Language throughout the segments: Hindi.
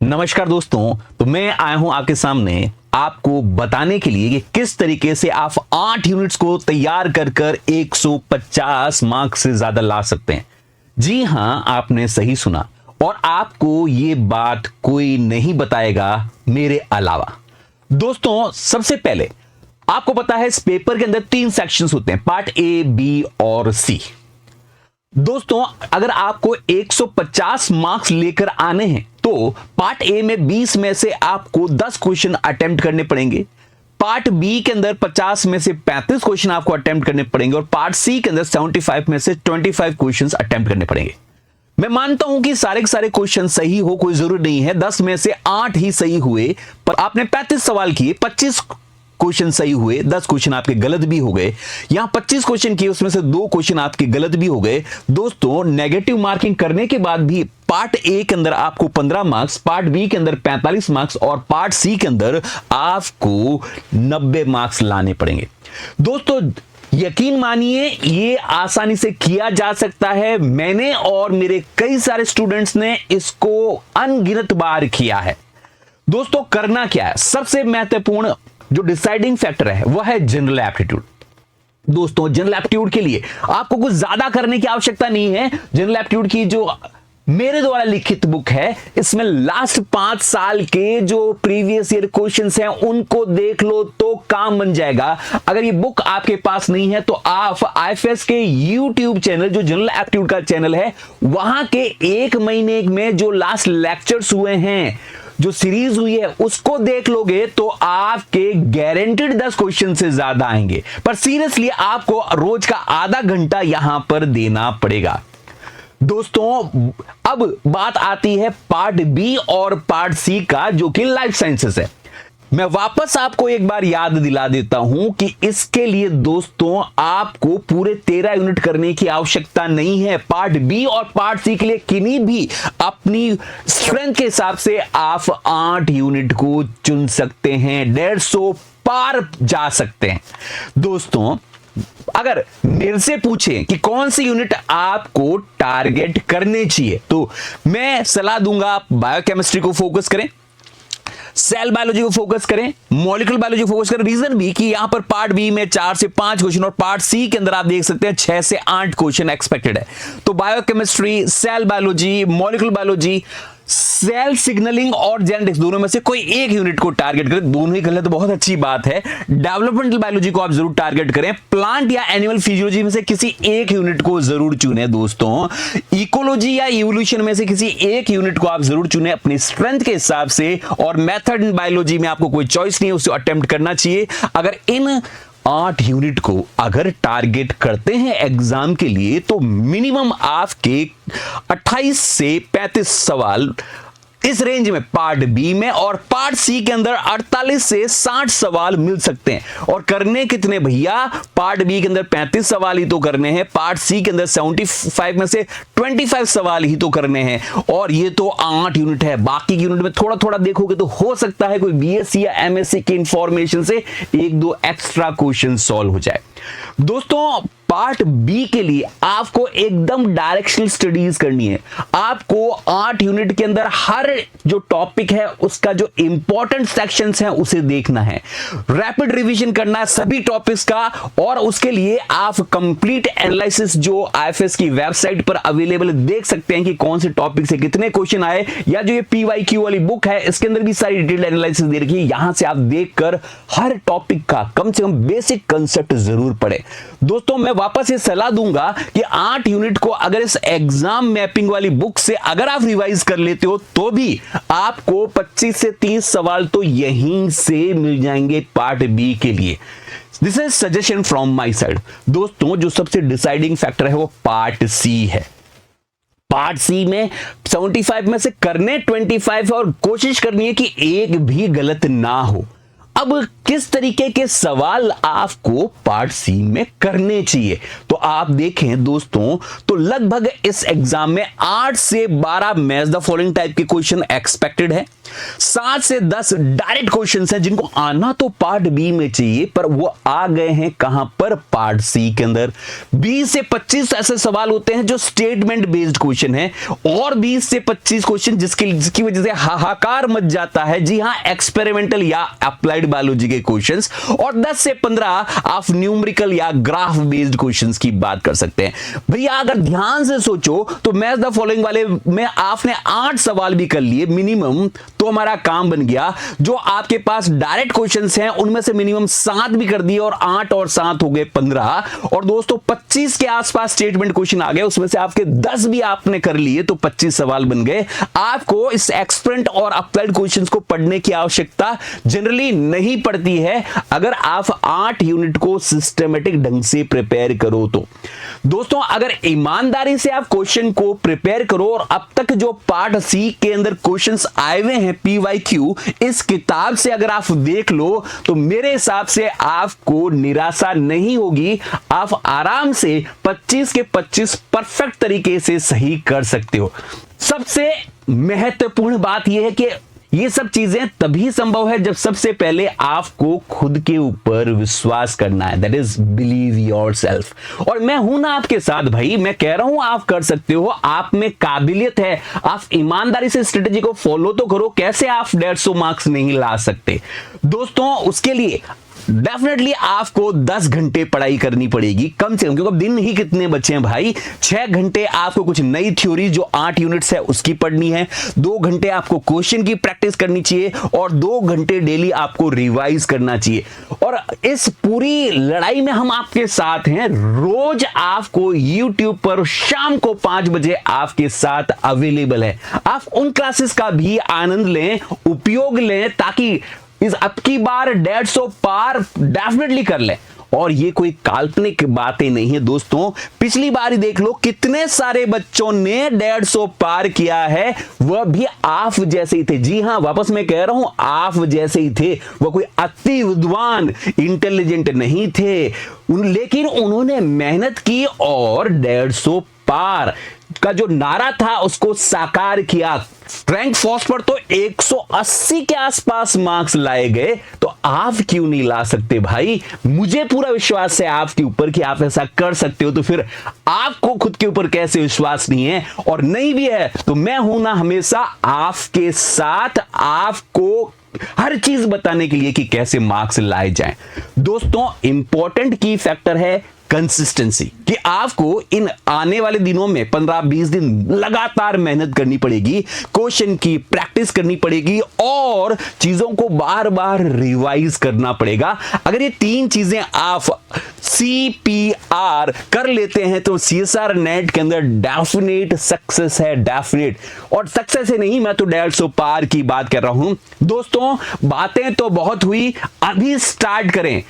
नमस्कार दोस्तों, तो मैं आया हूं आपके सामने आपको बताने के लिए कि किस तरीके से आप 8 यूनिट्स को तैयार कर कर 150 मार्क्स से ज्यादा ला सकते हैं। जी हां, आपने सही सुना और आपको ये बात कोई नहीं बताएगा मेरे अलावा। दोस्तों, सबसे पहले आपको पता है इस पेपर के अंदर 3 सेक्शंस होते हैं, पार्ट ए, बी और सी। दोस्तों, अगर आपको 150 मार्क्स लेकर आने हैं तो पार्ट ए में 20 में से आपको 10 क्वेश्चन अटेम्प्ट करने पड़ेंगे, पार्ट बी के अंदर 50 में से 35 क्वेश्चन आपको अटेम्प्ट करने पड़ेंगे और पार्ट सी के अंदर 75 में से 25 क्वेश्चन अटेम्प्ट करने पड़ेंगे। मैं मानता हूं कि सारे के सारे क्वेश्चन सही हो, कोई जरूरी नहीं है 10 में से 8 ही सही हुए, पर आपने 35 सवाल किए, 25 क्वेश्चन सही हुए, 10 क्वेश्चन आपके गलत भी हो गए। यहां 25 क्वेश्चन किए, उसमें से 2 क्वेश्चन आपके गलत भी हो गए। दोस्तों, नेगेटिव मार्किंग करने के बाद भी पार्ट ए के अंदर आपको 15 मार्क्स, पार्ट बी के अंदर 45 मार्क्स और पार्ट सी के अंदर आपको 90 मार्क्स लाने पड़ेंगे। दोस्तों, यकीन मानिए ये आसानी से किया जा सकता है। मैंने और मेरे कई सारे स्टूडेंट्स ने इसको अनगिनत बार किया है। दोस्तों, करना क्या है? सबसे महत्वपूर्ण जो डिसाइडिंग फैक्टर है वह है जनरल एप्टीट्यूड। दोस्तों, जनरल एप्टीट्यूड के लिए आपको कुछ ज्यादा करने की आवश्यकता नहीं है। जनरल एप्टीट्यूड की जो मेरे द्वारा लिखित बुक है, इसमें लास्ट 5 साल के जो प्रीवियस ईयर क्वेश्चंस हैं उनको देख लो तो काम बन जाएगा। अगर ये बुक आपके पास नहीं है तो आप आईएफएस के यूट्यूब चैनल, जो जनरल एप्टीट्यूड का चैनल है, वहां के 1 महीने में जो लास्ट लेक्चर्स हुए हैं, जो सीरीज हुई है, उसको देख लोगे तो आपके गारंटेड 10 क्वेश्चन से ज्यादा आएंगे। पर सीरियसली आपको रोज का आधा घंटा यहां पर देना पड़ेगा। दोस्तों, अब बात आती है पार्ट बी और पार्ट सी का, जो कि लाइफ साइंसेस है। मैं वापस आपको एक बार याद दिला देता हूं कि इसके लिए दोस्तों आपको पूरे 13 यूनिट करने की आवश्यकता नहीं है। पार्ट बी और पार्ट सी के लिए किन्हीं भी अपनी स्ट्रेंथ के हिसाब से आप 8 यूनिट को चुन सकते हैं, 150 पार जा सकते हैं। दोस्तों, अगर मेरे से पूछें कि कौन सी यूनिट आपको टारगेट करने चाहिए, तो मैं सलाह दूंगा आप बायोकेमिस्ट्री को फोकस करें, सेल बायोलॉजी को फोकस करें, मॉलिक्यूलर बायोलॉजी को फोकस करें। रीजन भी कि यहां पर पार्ट बी में 4 से 5 क्वेश्चन और पार्ट सी के अंदर आप देख सकते हैं 6 से 8 क्वेश्चन एक्सपेक्टेड है। तो biochemistry, cell biology, molecular biology, cell signalling और जेनेटिक्स, दोनों में से कोई एक यूनिट को टारगेट करें। दोनों ही कर ले तो बहुत अच्छी बात है। डेवलपमेंटल बायोलॉजी को आप जरूर टारगेट करें। प्लांट या एनिमल फिजियोलॉजी में से किसी एक यूनिट को जरूर चुने। दोस्तों, इकोलॉजी या इवोल्यूशन में से किसी एक यूनिट को आप जरूर चुने अपनी स्ट्रेंथ के हिसाब से। और मेथड इन बायोलॉजी में आपको कोई चॉइस नहीं है, उसे अटेम्प्ट करना चाहिए। अगर इन 8 यूनिट को अगर टारगेट करते हैं एग्जाम के लिए, तो मिनिमम आपके 28 से 35 सवाल इस रेंज में पार्ट बी में और पार्ट सी के अंदर 48 से 60 सवाल मिल सकते हैं। और करने कितने भैया? पार्ट बी के अंदर 35 सवाल ही तो करने हैं, पार्ट सी के अंदर 75 में से 25 सवाल ही तो करने हैं। और ये तो 8 यूनिट है। बाकी की यूनिट में थोड़ा थोड़ा देखोगे तो हो सकता है कोई बीएससी या एमएससी की इंफॉर्मेशन से 1-2 एक्स्ट्रा क्वेश्चन सॉल्व हो जाए। दोस्तों, पार्ट बी के लिए आपको एकदम डायरेक्शनल स्टडीज करनी है। आपको 8 यूनिट के अंदर हर जो टॉपिक है उसका जो इंपॉर्टेंट सेक्शंस हैं उसे देखना है, रैपिड रिवीजन करना है सभी टॉपिक्स का। और उसके लिए आप कंप्लीट एनालिसिस जो आईएफएस की वेबसाइट पर अवेलेबल देख सकते हैं कि कौन से टॉपिक से कितने क्वेश्चन आए, या जो ये पीवाईक्यू वाली बुक है इसके अंदर भी सारी डिटेल्ड एनालिसिस दे रखी है। यहां से आप देखकर हर टॉपिक का कम से कम बेसिक कंसेप्ट जरूर पढ़े। दोस्तों, मैं वापस ये सलाह दूंगा कि 8 यूनिट को अगर इस एग्जाम मैपिंग वाली बुक से अगर आप रिवाइज कर लेते हो तो भी आपको 25 से 30 सवाल तो यहीं से मिल जाएंगे पार्ट बी के लिए। This is suggestion from my side. दोस्तों, जो सबसे डिसाइडिंग फैक्टर है वो पार्ट सी है। पार्ट सी में 75 में से करने 25 और कोशिश करनी है कि एक भी गलत ना हो। अब किस तरीके के सवाल आपको पार्ट सी में करने चाहिए। तो आप देखें दोस्तों, तो लगभग इस एग्जाम में 8 से 12 मैच द फॉलोइंग टाइप के क्वेश्चन एक्सपेक्टेड है। 7 से 10 डायरेक्ट क्वेश्चन हैं जिनको आना तो पार्ट बी में चाहिए, पर वो आ गए हैं कहां पर, पार्ट सी के अंदर। 20 से 25 ऐसे सवाल होते हैं जो स्टेटमेंट बेस्ड क्वेश्चन है, और 20 से 25 क्वेश्चन जिसकी वजह से हाहाकार मच जाता है, जी हां, एक्सपेरिमेंटल या अप्लाइड बायोलॉजी के क्वेश्चंस, और 10 से 15 आप न्यूमेरिकल या ग्राफ बेस्ड क्वेश्चंस की बात कर सकते हैं। भैया अगर ध्यान से सोचो तो मैच द फॉलोइंग वाले में आपने 8 सवाल भी कर लिए मिनिमम, तो हमारा काम बन गया। जो आपके पास डायरेक्ट क्वेश्चंस हैं उनमें से मिनिमम 7 भी कर दिए, और 8 और 7 हो गए 15, और दोस्तों 25 के आसपास स्टेटमेंट क्वेश्चन आ गए, उसमें से आपके 10 भी आपने कर लिए, तो 25 सवाल बन गए। आपको इस एक्सपेरिमेंट और अप्लाइड क्वेश्चंस को पढ़ने की आवश्यकता जनरली नहीं पड़ती है अगर आप 8 यूनिट को सिस्टमेटिक ढंग से प्रिपेयर करो तो। दोस्तों अगर ईमानदारी से आप क्वेश्चन को प्रिपेयर करो, और अब तक जो पार्ट सी के अंदर क्वेश्चंस आए हुए हैं PYQ इस किताब से अगर आप देख लो, तो मेरे हिसाब से आपको निराशा नहीं होगी। आप आराम से 25 के 25 परफेक्ट तरीके से सही कर सकते हो। सबसे महत्वपूर्ण बात यह है कि ये सब चीजें तभी संभव है जब सबसे पहले आपको खुद के ऊपर विश्वास करना है, दैट इज बिलीव योरसेल्फ। और मैं हूं ना आपके साथ भाई, मैं कह रहा हूं आप कर सकते हो, आप में काबिलियत है, आप ईमानदारी से स्ट्रेटेजी को फॉलो तो करो। कैसे आप 150 मार्क्स नहीं ला सकते दोस्तों, उसके लिए डेफिनेटली आपको 10 घंटे पढ़ाई करनी पड़ेगी कम से कम, क्योंकि दिन ही कितने बचे हैं भाई। 6 घंटे आपको कुछ नई थ्योरी जो 8 यूनिट्स है उसकी पढ़नी है, 2 घंटे आपको क्वेश्चन की प्रैक्टिस करनी चाहिए, और 2 घंटे डेली आपको रिवाइज करना चाहिए। और इस पूरी लड़ाई में हम आपके साथ हैं। रोज आपको YouTube पर शाम को 5 बजे आपके साथ अवेलेबल है। आप उन क्लासेस का भी आनंद लें, उपयोग लें, ताकि इस अब की बार 150 पार डेफिनेटली कर ले। और ये कोई काल्पनिक बातें नहीं है दोस्तों, पिछली बार ही देख लो कितने सारे बच्चों ने 150 पार किया है, वह भी आप जैसे ही थे। जी हां, वापस मैं कह रहा हूं, आप जैसे ही थे। वह कोई अति विद्वान इंटेलिजेंट नहीं थे, लेकिन उन्होंने मेहनत की और 150 पार का जो नारा था उसको साकार किया। रैंक फर्स्ट पर तो 180 के आसपास मार्क्स लाए गए, तो आप क्यों नहीं ला सकते भाई। मुझे पूरा विश्वास है आपके ऊपर कि आप ऐसा कर सकते हो, तो फिर आपको खुद के ऊपर कैसे विश्वास नहीं है, और नहीं भी है तो मैं हूं ना हमेशा आपके साथ, आपको हर चीज बताने के लिए कि कैसे मार्क्स लाए जाएं। दोस्तों इंपॉर्टेंट की फैक्टर है कंसिस्टेंसी, कि आपको इन आने वाले दिनों में 15-20 दिन लगातार मेहनत करनी पड़ेगी, क्वेश्चन की प्रैक्टिस करनी पड़ेगी, और चीजों को बार बार रिवाइज करना पड़ेगा। अगर ये 3 चीजें आप CPR कर लेते हैं तो CSR नेट के अंदर डेफिनेट सक्सेस है, डेफिनेट। और सक्सेस है नहीं, मैं तो 150 पार की बात कर रहा हूं। दोस्तों बातें तो बहुत हुई, अभी स्टार्ट करें,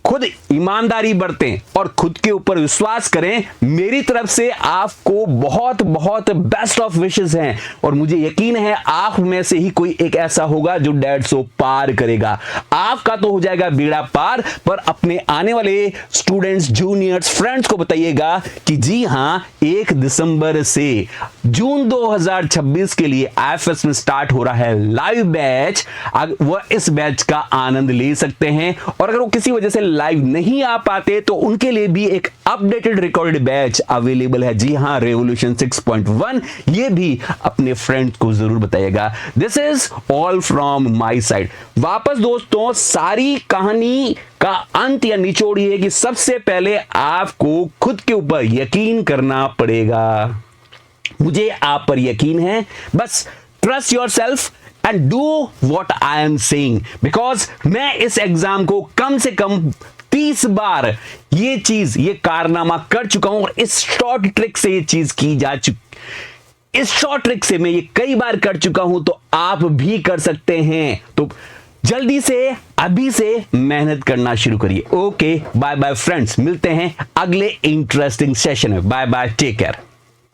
खुद ईमानदारी बरतें और खुद के ऊपर विश्वास करें। मेरी तरफ से आपको बहुत बहुत बेस्ट ऑफ विशेस हैं, और मुझे यकीन है आप में से ही कोई एक ऐसा होगा जो 150 पार करेगा। आपका तो हो जाएगा बेड़ा पार, पर अपने आने वाले स्टूडेंट्स, जूनियर्स, फ्रेंड्स को बताइएगा कि जी हां, 1 दिसंबर से जून 2026 के लिए IFS में स्टार्ट हो रहा है लाइव बैच। वह इस बैच का आनंद ले सकते हैं, और अगर वो किसी वजह से लाइव नहीं आ पाते तो उनके लिए भी एक अपडेटेड रिकॉर्डेड बैच अवेलेबल है। जी हां, रेवोल्यूशन 6.1, ये भी अपने फ्रेंड्स को जरूर बताइएगा। This is all from my side. वापस दोस्तों, सारी कहानी का अंत या निचोड़ ये है कि सबसे पहले आपको खुद के ऊपर यकीन करना पड़ेगा। मुझे आप पर यकीन है, बस trust yourself and do what I am saying, because मैं इस एग्जाम को कम से कम 30 बार ये कारनामा कर चुका हूं, और इस शॉर्ट ट्रिक से ये चीज की जा चुकी, इस शॉर्ट ट्रिक से मैं ये कई बार कर चुका हूं, तो आप भी कर सकते हैं। तो जल्दी से अभी से मेहनत करना शुरू करिए। ओके, बाय बाय फ्रेंड्स, मिलते हैं अगले इंटरेस्टिंग सेशन में। Bye bye, take care.